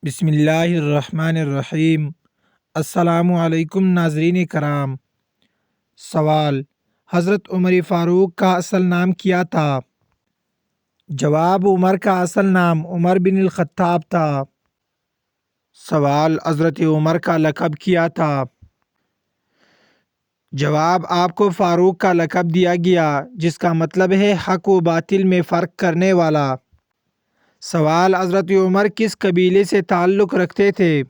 بسم اللہ الرحمن الرحیم۔ السلام علیکم ناظرین کرام۔ سوال: حضرت عمر فاروق کا اصل نام کیا تھا؟ جواب: عمر کا اصل نام عمر بن الخطاب تھا۔ سوال: حضرت عمر کا لقب کیا تھا؟ جواب: آپ کو فاروق کا لقب دیا گیا، جس کا مطلب ہے حق و باطل میں فرق کرنے والا۔ سوال: حضرت عمر کس قبیلے سے تعلق رکھتے تھے؟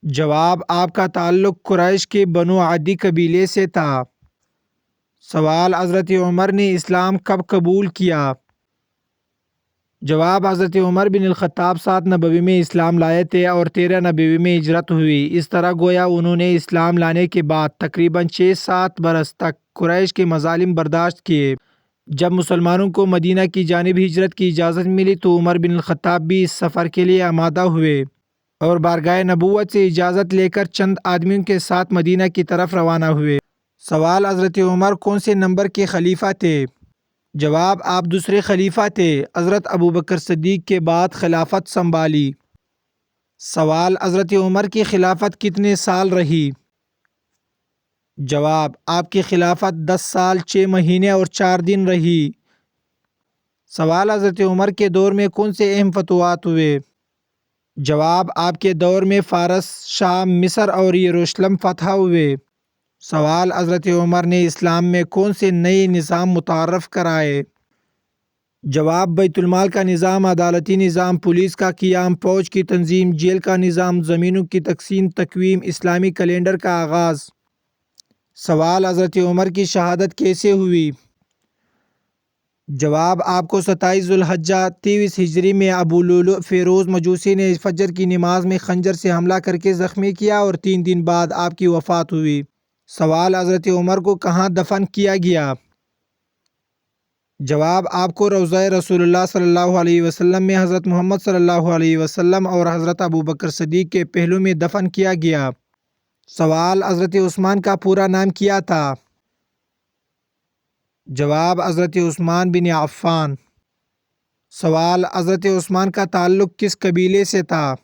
جواب: آپ کا تعلق قریش کے بنو عدی قبیلے سے تھا۔ سوال: حضرت عمر نے اسلام کب قبول کیا؟ جواب: حضرت عمر بن الخطاب 7 نبوی میں اسلام لائے تھے اور 13 نبوی میں ہجرت ہوئی۔ اس طرح گویا انہوں نے اسلام لانے کے بعد تقریباً 6-7 برس تک قریش کے مظالم برداشت کیے۔ جب مسلمانوں کو مدینہ کی جانب ہجرت کی اجازت ملی تو عمر بن الخطاب بھی اس سفر کے لیے آمادہ ہوئے اور بارگاہ نبوت سے اجازت لے کر چند آدمیوں کے ساتھ مدینہ کی طرف روانہ ہوئے۔ سوال: حضرت عمر کون سے نمبر کے خلیفہ تھے؟ جواب: آپ دوسرے خلیفہ تھے۔ حضرت ابوبکر صدیق کے بعد خلافت سنبھالی۔ سوال: حضرت عمر کی خلافت کتنے سال رہی؟ جواب: آپ کی خلافت 10 سال 6 مہینے اور 4 دن رہی۔ سوال: حضرت عمر کے دور میں کون سے اہم فتوحات ہوئے؟ جواب: آپ کے دور میں فارس، شام، مصر اور یروشلم فتح ہوئے۔ سوال: حضرت عمر نے اسلام میں کون سے نئے نظام متعارف کرائے؟ جواب: بیت المال کا نظام، عدالتی نظام، پولیس کا قیام، فوج کی تنظیم، جیل کا نظام، زمینوں کی تقسیم تقویم، اسلامی کیلنڈر کا آغاز۔ سوال: حضرت عمر کی شہادت کیسے ہوئی؟ جواب: آپ کو 27 ذو الحجہ 23 ہجری میں ابو لؤلؤ فیروز مجوسی نے فجر کی نماز میں خنجر سے حملہ کر کے زخمی کیا اور 3 دن بعد آپ کی وفات ہوئی۔ سوال: حضرت عمر کو کہاں دفن کیا گیا؟ جواب: آپ کو روضہ رسول اللہ صلی اللہ علیہ وسلم میں حضرت محمد صلی اللہ علیہ وسلم اور حضرت ابوبکر صدیق کے پہلو میں دفن کیا گیا۔ سوال: حضرت عثمان کا پورا نام کیا تھا؟ جواب: حضرت عثمان بن عفان۔ سوال: حضرت عثمان کا تعلق کس قبیلے سے تھا؟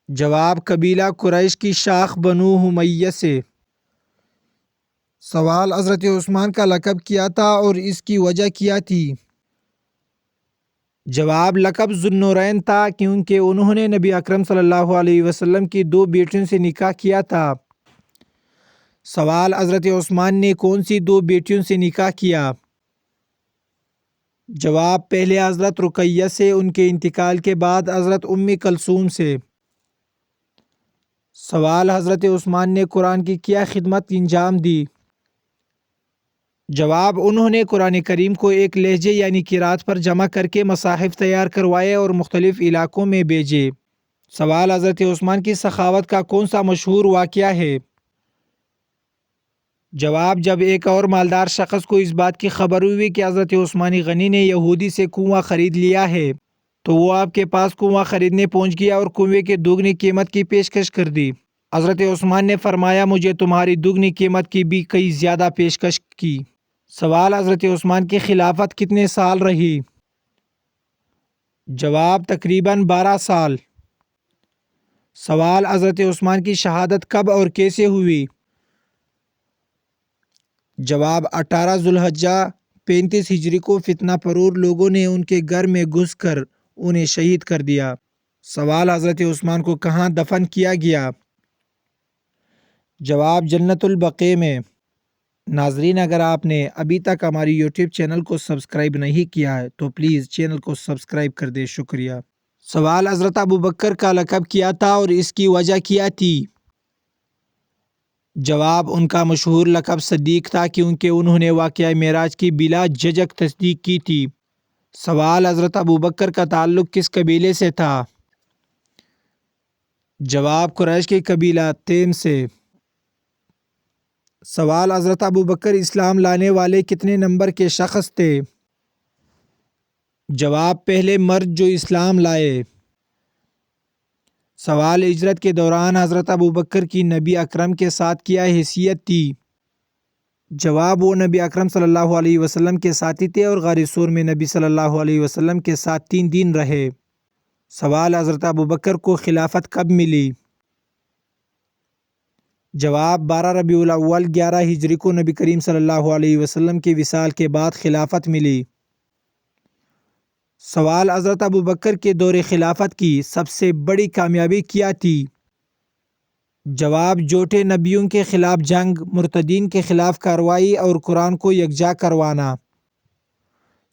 جواب: قبیلہ قریش کی شاخ بنو امیہ سے۔ سوال: حضرت عثمان کا لقب کیا تھا اور اس کی وجہ کیا تھی؟ جواب: لقب ذو النورین تھا کیونکہ انہوں نے نبی اکرم صلی اللہ علیہ وسلم کی 2 بیٹیوں سے نکاح کیا تھا۔ سوال: حضرت عثمان نے کون سی 2 بیٹیوں سے نکاح کیا؟ جواب: پہلے حضرت رقیہ سے، ان کے انتقال کے بعد حضرت ام کلثوم سے۔ سوال: حضرت عثمان نے قرآن کی کیا خدمت انجام دی؟ جواب: انہوں نے قرآن کریم کو ایک لہجے یعنی قرات پر جمع کر کے مصاحف تیار کروائے اور مختلف علاقوں میں بھیجے۔ سوال: حضرت عثمان کی سخاوت کا کون سا مشہور واقعہ ہے؟ جواب: جب ایک اور مالدار شخص کو اس بات کی خبر ہوئی کہ حضرت عثمان غنی نے یہودی سے کنواں خرید لیا ہے تو وہ آپ کے پاس کنواں خریدنے پہنچ گیا اور کنویں کے دوگنی قیمت کی پیشکش کر دی۔ حضرت عثمان نے فرمایا مجھے تمہاری دوگنی قیمت کی بھی کئی زیادہ پیشکش کی۔ سوال: حضرت عثمان کی خلافت کتنے سال رہی؟ جواب: تقریباً 12 سال۔ سوال: حضرت عثمان کی شہادت کب اور کیسے ہوئی؟ جواب: 18 ذو الحجہ 35 ہجری کو فتنہ پرور لوگوں نے ان کے گھر میں گھس کر انہیں شہید کر دیا۔ سوال: حضرت عثمان کو کہاں دفن کیا گیا؟ جواب: جنت البقیع میں۔ ناظرین، اگر آپ نے ابھی تک ہماری یوٹیوب چینل کو سبسکرائب نہیں کیا ہے تو پلیز چینل کو سبسکرائب کر دیں، شکریہ۔ سوال: حضرت ابوبکر کا لقب کیا تھا اور اس کی وجہ کیا تھی؟ جواب: ان کا مشہور لقب صدیق تھا کیونکہ انہوں نے واقعہ معراج کی بلا جھجک تصدیق کی تھی۔ سوال: حضرت ابوبکر کا تعلق کس قبیلے سے تھا؟ جواب: قریش کے قبیلہ تیم سے۔ سوال: حضرت ابوبکر اسلام لانے والے کتنے نمبر کے شخص تھے؟ جواب: پہلے مرد جو اسلام لائے۔ سوال: ہجرت کے دوران حضرت ابوبکر کی نبی اکرم کے ساتھ کیا حیثیت تھی؟ جواب: وہ نبی اکرم صلی اللہ علیہ وسلم کے ساتھی تھے اور غار ثور میں نبی صلی اللہ علیہ وسلم کے ساتھ 3 دن رہے۔ سوال: حضرت ابوبکر کو خلافت کب ملی؟ جواب: 12 ربیع الاول 11 ہجری کو نبی کریم صلی اللہ علیہ وسلم کے وصال کے بعد خلافت ملی۔ سوال: حضرت ابوبکر کے دور خلافت کی سب سے بڑی کامیابی کیا تھی؟ جواب: جھوٹے نبیوں کے خلاف جنگ، مرتدین کے خلاف کارروائی اور قرآن کو یکجا کروانا۔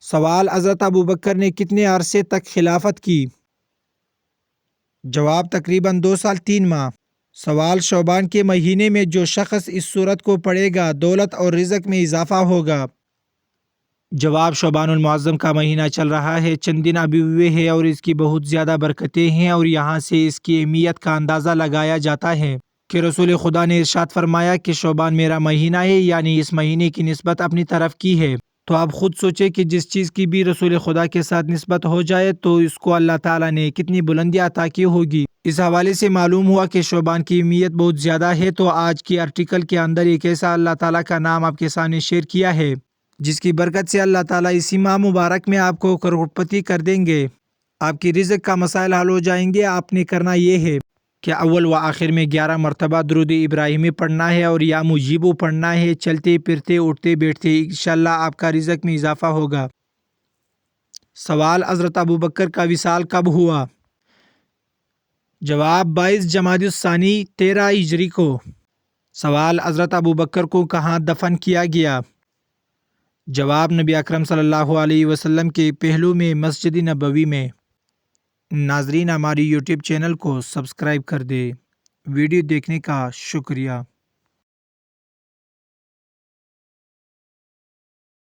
سوال: حضرت ابوبکر نے کتنے عرصے تک خلافت کی؟ جواب: تقریباً 2 سال 3 ماہ۔ سوال: شعبان کے مہینے میں جو شخص اس سورت کو پڑھے گا دولت اور رزق میں اضافہ ہوگا۔ جواب: شعبان المعظم کا مہینہ چل رہا ہے، چند دن ابھی ہوئے ہیں اور اس کی بہت زیادہ برکتیں ہیں، اور یہاں سے اس کی اہمیت کا اندازہ لگایا جاتا ہے کہ رسول خدا نے ارشاد فرمایا کہ شعبان میرا مہینہ ہے، یعنی اس مہینے کی نسبت اپنی طرف کی ہے۔ تو آپ خود سوچیں کہ جس چیز کی بھی رسول خدا کے ساتھ نسبت ہو جائے تو اس کو اللہ تعالیٰ نے کتنی بلندی عطا کی ہوگی۔ اس حوالے سے معلوم ہوا کہ شعبان کی اہمیت بہت زیادہ ہے۔ تو آج کی آرٹیکل کے اندر ایک ایسا اللہ تعالیٰ کا نام آپ کے سامنے شیئر کیا ہے جس کی برکت سے اللہ تعالیٰ اسی ماہ مبارک میں آپ کو کروڑپتی کر دیں گے، آپ کی رزق کا مسائل حل ہو جائیں گے۔ آپ نے کرنا یہ ہے کہ اول و آخر میں 11 مرتبہ درود ابراہیمی پڑھنا ہے اور یا مجیبو پڑھنا ہے۔ چلتے پھرتے اٹھتے بیٹھتے انشاءاللہ آپ کا رزق میں اضافہ ہوگا۔ سوال: حضرت ابوبکر کا وصال کب ہوا؟ جواب: 22 جمادی الثانی 13 ہجری کو۔ سوال: حضرت ابوبکر کو کہاں دفن کیا گیا؟ جواب: نبی اکرم صلی اللہ علیہ وسلم کے پہلو میں مسجد نبوی میں۔ ناظرین، ہماری یوٹیوب چینل کو سبسکرائب کر دے۔ ویڈیو دیکھنے کا شکریہ۔